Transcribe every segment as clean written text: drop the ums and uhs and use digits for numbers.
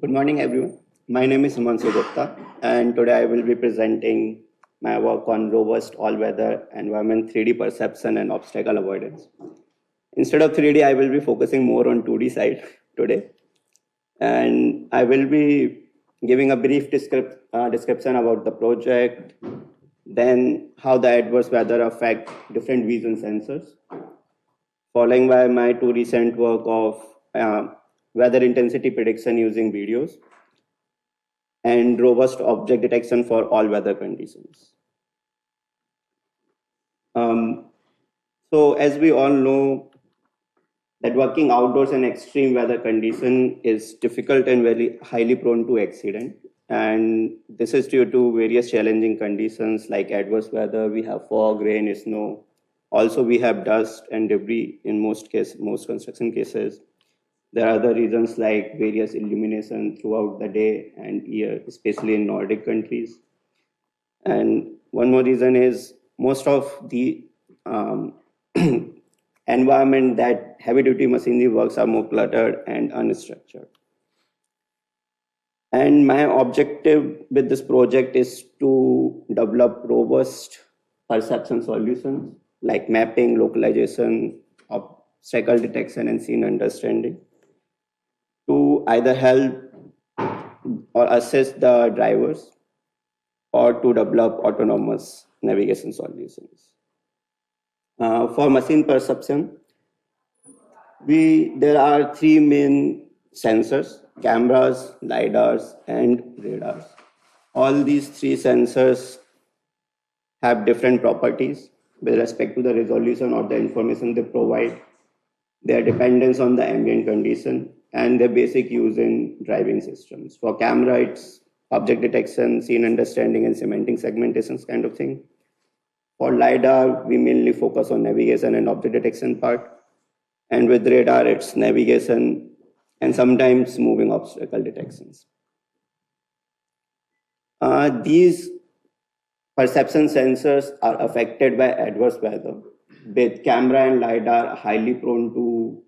Good morning, everyone. My name is Himanshu Gupta, and today I will be presenting my work on robust all-weather environment 3D perception and obstacle avoidance. Instead of 3D, I will be focusing more on 2D side today, and I will be giving a brief description about the project, then how the adverse weather affect different vision sensors, following by my two recent work of weather intensity prediction using videos, and robust object detection for all weather conditions. So as we all know, that working outdoors in extreme weather condition is difficult and very highly prone to accident. And this is due to various challenging conditions like adverse weather. We have fog, rain, snow. Also, we have dust and debris in most construction cases. There are other reasons like various illumination throughout the day and year, especially in Nordic countries. And one more reason is most of the environment that heavy duty machinery works are more cluttered and unstructured. And my objective with this project is to develop robust perception solutions like mapping, localization, obstacle detection, and scene understanding to either help or assist the drivers or to develop autonomous navigation solutions. For machine perception, there are three main sensors: cameras, lidars, and radars. All these three sensors have different properties with respect to the resolution or the information they provide, their dependence on the ambient condition, and their basic use in driving systems. For camera, it's object detection, scene understanding, and semantic segmentations kind of thing. For LiDAR, we mainly focus on navigation and object detection part. And with radar, it's navigation and sometimes moving obstacle detections. These perception sensors are affected by adverse weather, with camera and LiDAR highly prone to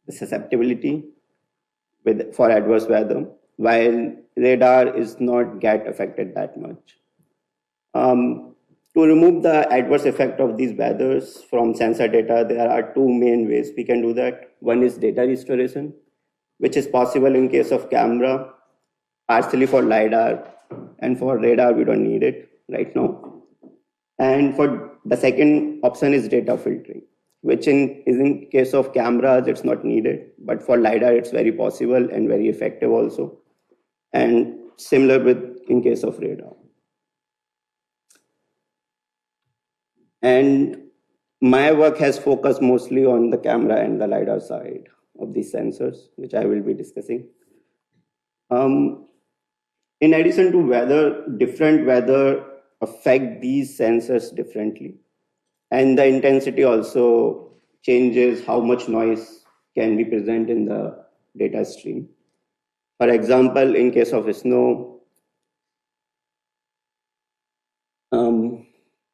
susceptibility for adverse weather, while radar is not get affected that much. To remove the adverse effect of these weathers from sensor data, there are two main ways we can do that. One is data restoration, which is possible in case of camera, partially for LiDAR, and for radar, we don't need it right now. And for the second option is data filtering, which in case of cameras, it's not needed, but for LiDAR, it's very possible and very effective also. And similar with in case of radar. And my work has focused mostly on the camera and the LiDAR side of these sensors, which I will be discussing. In addition to weather, different weather affect these sensors differently. And the intensity also changes how much noise can be present in the data stream. For example, in case of snow,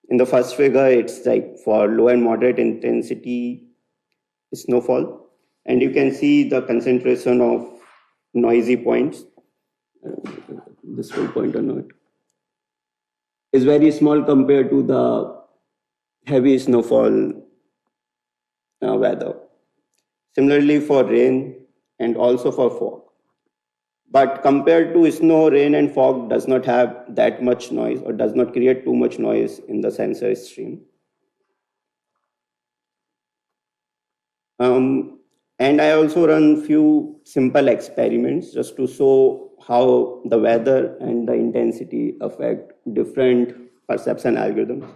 in the first figure, it's like for low and moderate intensity snowfall. And you can see the concentration of noisy points. This will point or not. Is very small compared to the heavy snowfall weather. Similarly for rain and also for fog. But compared to snow, rain and fog does not have that much noise or does not create too much noise in the sensor stream. And I also run few simple experiments just to show how the weather and the intensity affect different perception algorithms.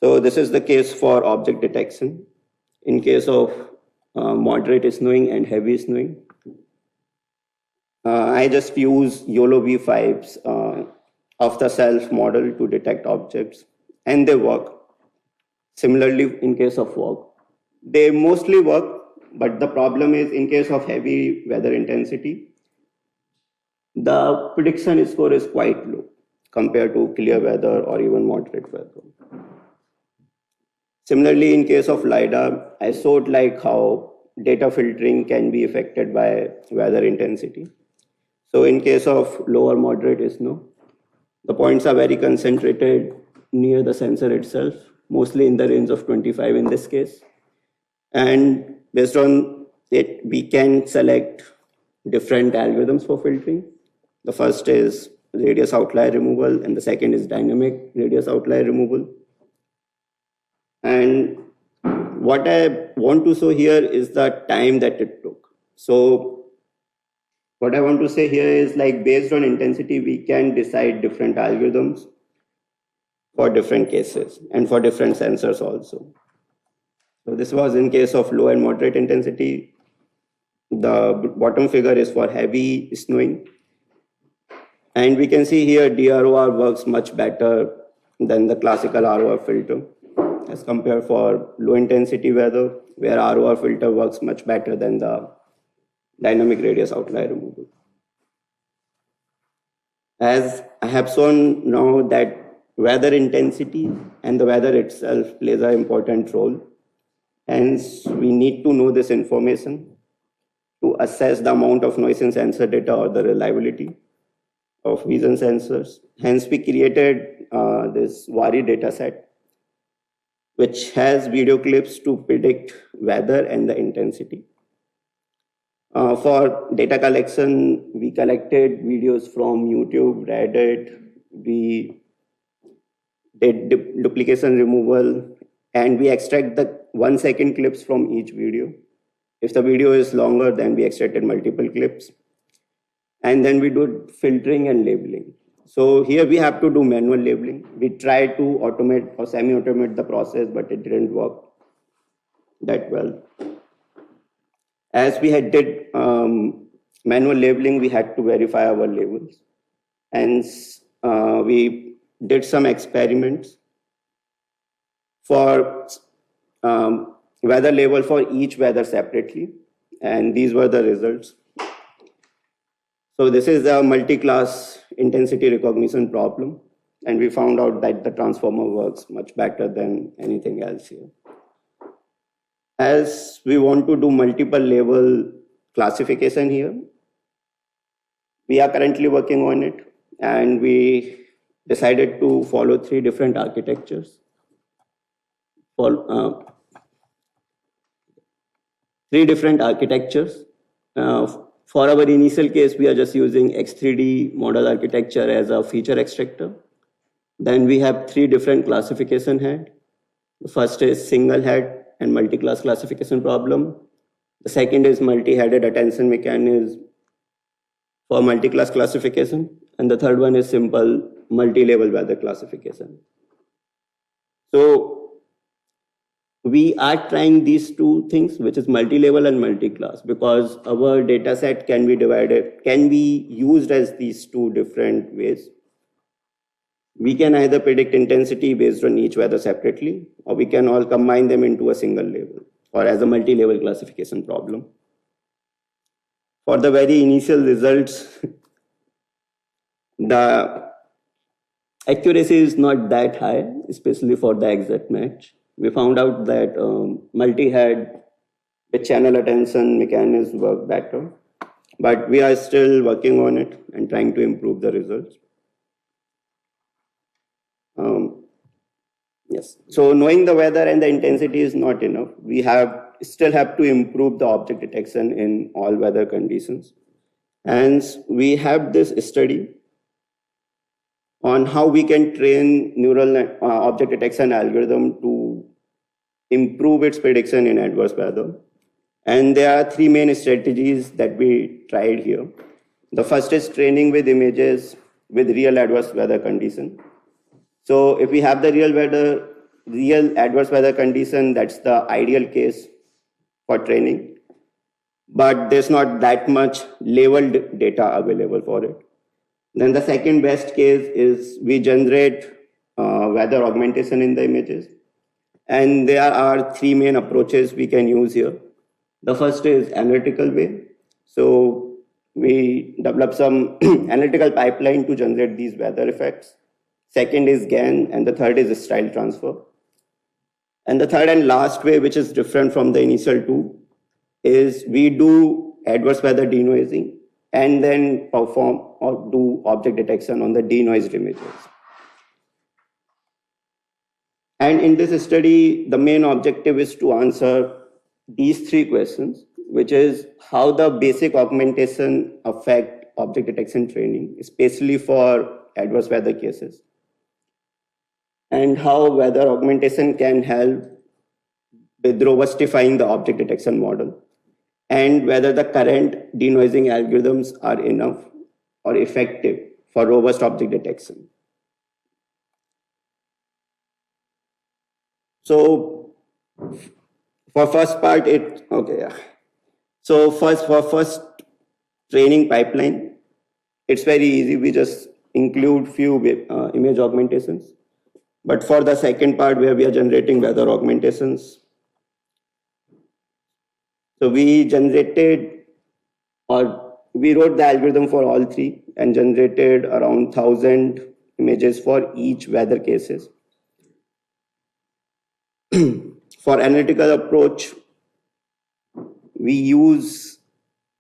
So this is the case for object detection. In case of moderate snowing and heavy snowing, I just use YOLO V5's off-the-shelf model to detect objects, and they work. Similarly, in case of fog, they mostly work, but the problem is in case of heavy weather intensity, the prediction score is quite low compared to clear weather or even moderate weather. Similarly, in case of LiDAR, I showed like how data filtering can be affected by weather intensity. So in case of low or moderate is no. The points are very concentrated near the sensor itself, mostly in the range of 25 in this case. And based on it, we can select different algorithms for filtering. The first is radius outlier removal, and the second is dynamic radius outlier removal. And what I want to show here is the time that it took. So what I want to say here is, like, based on intensity, we can decide different algorithms for different cases and for different sensors also. So this was in case of low and moderate intensity. The bottom figure is for heavy snowing. And we can see here DROR works much better than the classical ROR filter as compared for low intensity weather, where ROR filter works much better than the dynamic radius outlier removal. As I have shown now that weather intensity and the weather itself plays an important role. Hence, we need to know this information to assess the amount of noise in sensor data or the reliability of vision sensors. Hence, we created this VARI dataset, which has video clips to predict weather and the intensity. For data collection, we collected videos from YouTube, Reddit, we did duplication removal, and we extract the 1 second clips from each video. If the video is longer, then we extracted multiple clips. And then we do filtering and labeling. So here we have to do manual labeling. We tried to automate or semi-automate the process, but it didn't work that well. As we had did manual labeling, we had to verify our labels. And we did some experiments for weather label for each weather separately. And these were the results. So this is a multi-class intensity recognition problem. And we found out that the transformer works much better than anything else here. As we want to do multiple level classification here, we are currently working on it, and we decided to follow 3 different architectures. For 3 different architectures. For our initial case, we are just using X3D model architecture as a feature extractor. Then we have 3 different classification head. The first is single head and multi-class classification problem. The second is multi-headed attention mechanism for multi-class classification. And the third one is simple multi-level weather classification. So we are trying these 2 things, which is multi-level and multi-class, because our data set can be used as these 2 different ways. We can either predict intensity based on each weather separately, or we can all combine them into a single level or as a multi-level classification problem. For the very initial results, the accuracy is not that high, especially for the exact match. We found out that multi-head with channel attention mechanisms work better, but we are still working on it and trying to improve the results. Yes. So knowing the weather and the intensity is not enough. We still have to improve the object detection in all weather conditions. And we have this study on how we can train neural object detection algorithm to improve its prediction in adverse weather. And there are 3 main strategies that we tried here. The first is training with images with real adverse weather condition. So if we have the real adverse weather condition, that's the ideal case for training. But there's not that much labeled data available for it. Then the second best case is we generate weather augmentation in the images. And there are 3 main approaches we can use here. The first is analytical way. So we develop some analytical pipeline to generate these weather effects. Second is GAN, and the third is style transfer. And the third and last way, which is different from the initial 2, is we do adverse weather denoising and then perform or do object detection on the denoised images. And in this study, the main objective is to answer these three questions, which is how the basic augmentation affect object detection training, especially for adverse weather cases, and how weather augmentation can help with robustifying the object detection model, and whether the current denoising algorithms are enough or effective for robust object detection. So for first part, So for first training pipeline, it's very easy. We just include few image augmentations. But for the second part where we are generating weather augmentations, so we wrote the algorithm for all three and generated around 1,000 images for each weather cases. For analytical approach, we use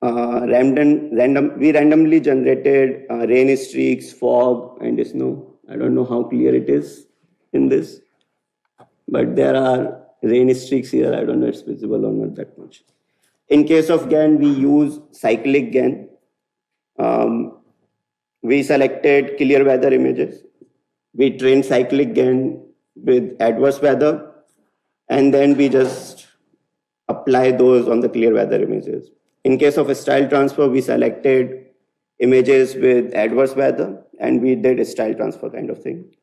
we randomly generated rain streaks, fog, and snow. I don't know how clear it is in this, but there are rain streaks here. I don't know if it's visible or not that much. In case of GAN, we use cyclic GAN. We selected clear weather images. We trained cyclic GAN with adverse weather, and then we just apply those on the clear weather images. In case of a style transfer, we selected images with adverse weather, and we did a style transfer kind of thing.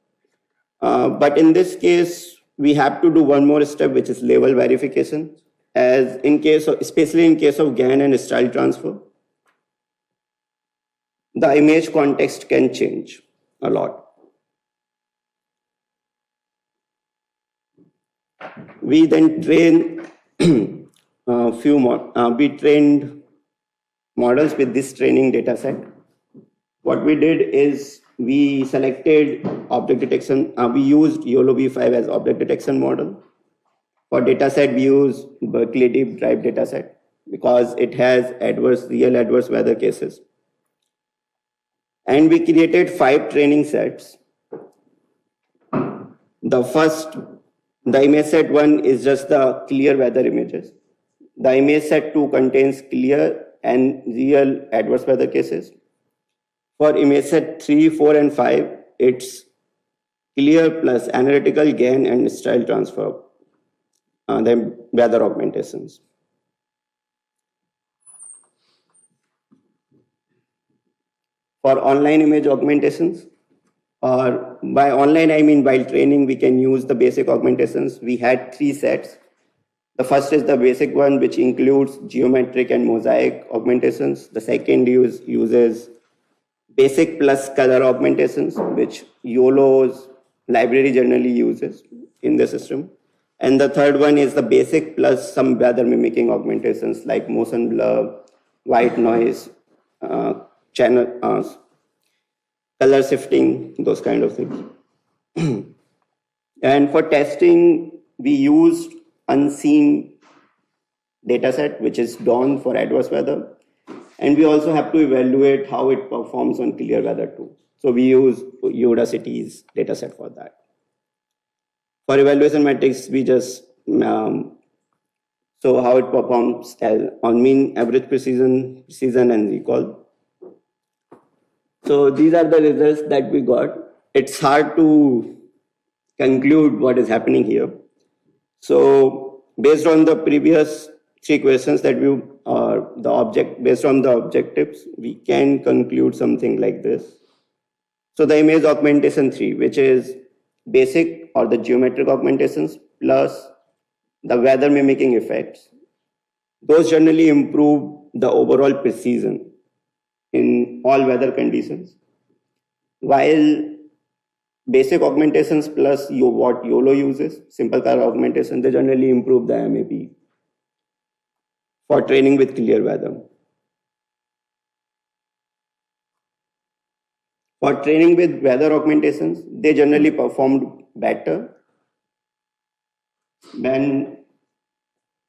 But in this case, we have to do one more step, which is label verification. As in case of, especially in case of GAN and style transfer, the image context can change a lot. We then train we trained models with this training data set. What we did is we selected object detection. We used YOLO V5 as object detection model. For dataset, we use Berkeley Deep Drive dataset because it has real adverse weather cases. And we created 5 training sets. The image set 1 is just the clear weather images. The image set 2 contains clear and real adverse weather cases. For image set 3, 4, and 5, it's clear plus analytical GAN and style transfer, then weather augmentations. For online image augmentations, or by online I mean while training, we can use the basic augmentations. We had 3 sets. The first is the basic one, which includes geometric and mosaic augmentations. The second uses basic plus color augmentations, which YOLO's library generally uses in the system. And the third one is the basic plus some weather mimicking augmentations like motion blur, white noise, color shifting, those kind of things. And for testing, we used unseen dataset, which is DAWN for adverse weather. And we also have to evaluate how it performs on clear weather too. So we use Udacity's dataset for that. For evaluation metrics, we just so how it performs on mean, average precision, and recall. So these are the results that we got. It's hard to conclude what is happening here. So based on the previous 3 questions that based on the objectives, we can conclude something like this. So the image augmentation 3, which is basic or the geometric augmentations plus the weather mimicking effects, those generally improve the overall precision in all weather conditions, while basic augmentations plus what YOLO uses, simple color augmentation, they generally improve the MAP for training with clear weather. For training with weather augmentations, they generally performed better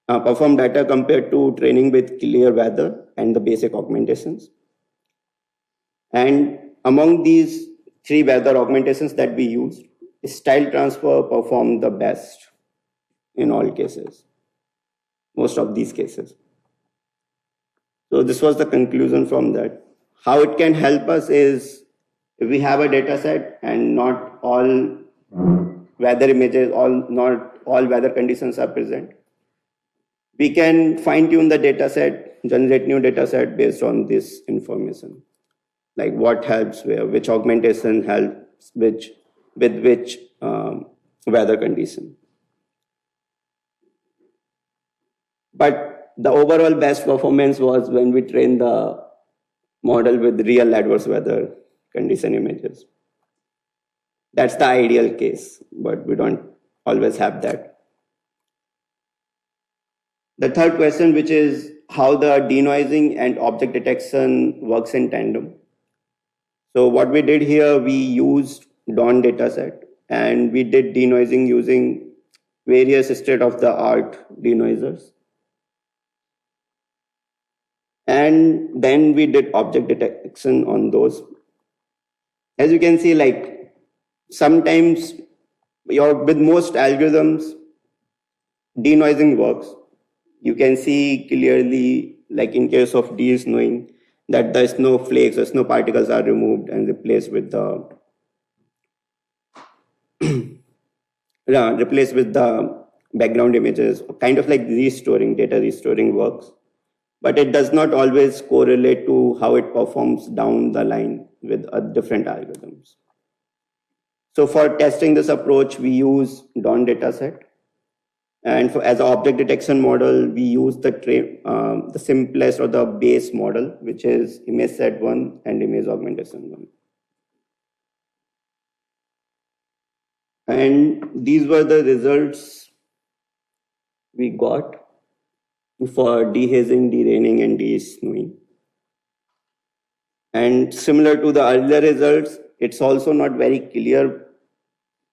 compared to training with clear weather and the basic augmentations. And among these three weather augmentations that we used, style transfer performed the best in all cases, most of these cases. So this was the conclusion from that. How it can help us is, if we have a data set and not all weather images, not all weather conditions are present, we can fine tune the data set, generate new data set based on this information. Like what helps where, which augmentation helps with which weather condition. But the overall best performance was when we trained the model with real adverse weather condition images. That's the ideal case, but we don't always have that. The third question, which is how the denoising and object detection works in tandem. So what we did here, we used DAWN dataset and we did denoising using various state-of-the-art denoisers. And then we did object detection on those. As you can see, like sometimes with most algorithms, denoising works. You can see clearly, like in case of de-snowing, that the snowflakes or snow particles are removed and replaced with the background images, kind of like data restoring works. But it does not always correlate to how it performs down the line with different algorithms. So for testing this approach, we use DAWN dataset. And as an object detection model, we use the simplest or the base model, which is image set 1 and image augmentation 1. And these were the results we got for dehazing, deraining, and de-snowing. And similar to the earlier results, it's also not very clear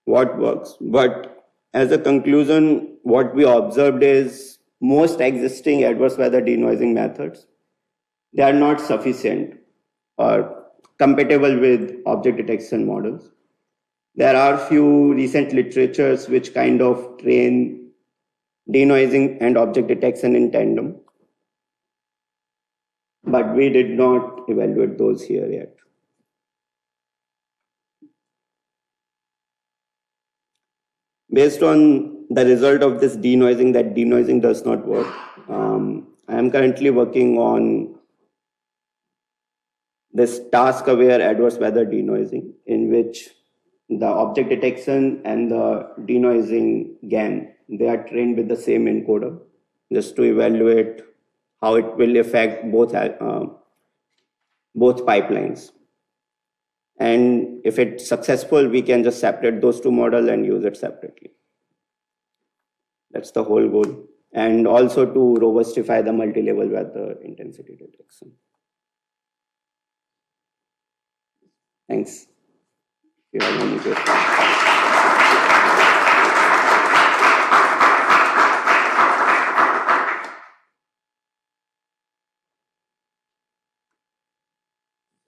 what works. But as a conclusion, what we observed is most existing adverse weather denoising methods, they are not sufficient or compatible with object detection models. There are few recent literatures which kind of train denoising and object detection in tandem, but we did not evaluate those here yet. Based on the result of this denoising, that denoising does not work, I am currently working on this task-aware adverse weather denoising, in which the object detection and the denoising GAN, they are trained with the same encoder, just to evaluate how it will affect both pipelines. And if it's successful, we can just separate those two models and use it separately. That's the whole goal. And also to robustify the multi-level weather intensity detection. Thanks. If you have any questions.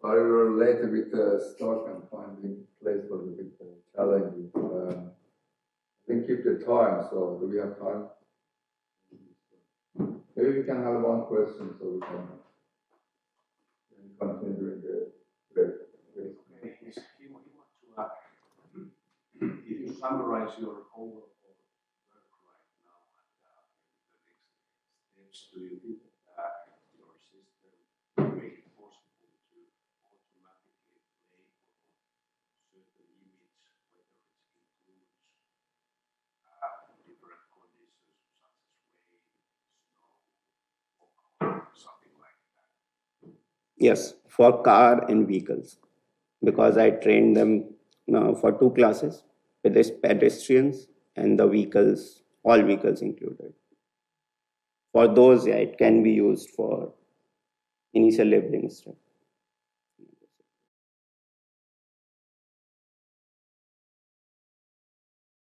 Sorry, we were late with the start and finding place was a bit challenging. I think keep the time, so do we have time? Maybe we can have one question so we can continue during the break. If you summarize your overall work right now and the next steps, do you think that your system will make it possible to automatically label certain image, whether it includes different conditions such as rain, snow, or something like that? Yes, for car and vehicles, because I trained them for two classes, pedestrians and the vehicles, all vehicles included. For those, yeah, it can be used for initial labeling stuff.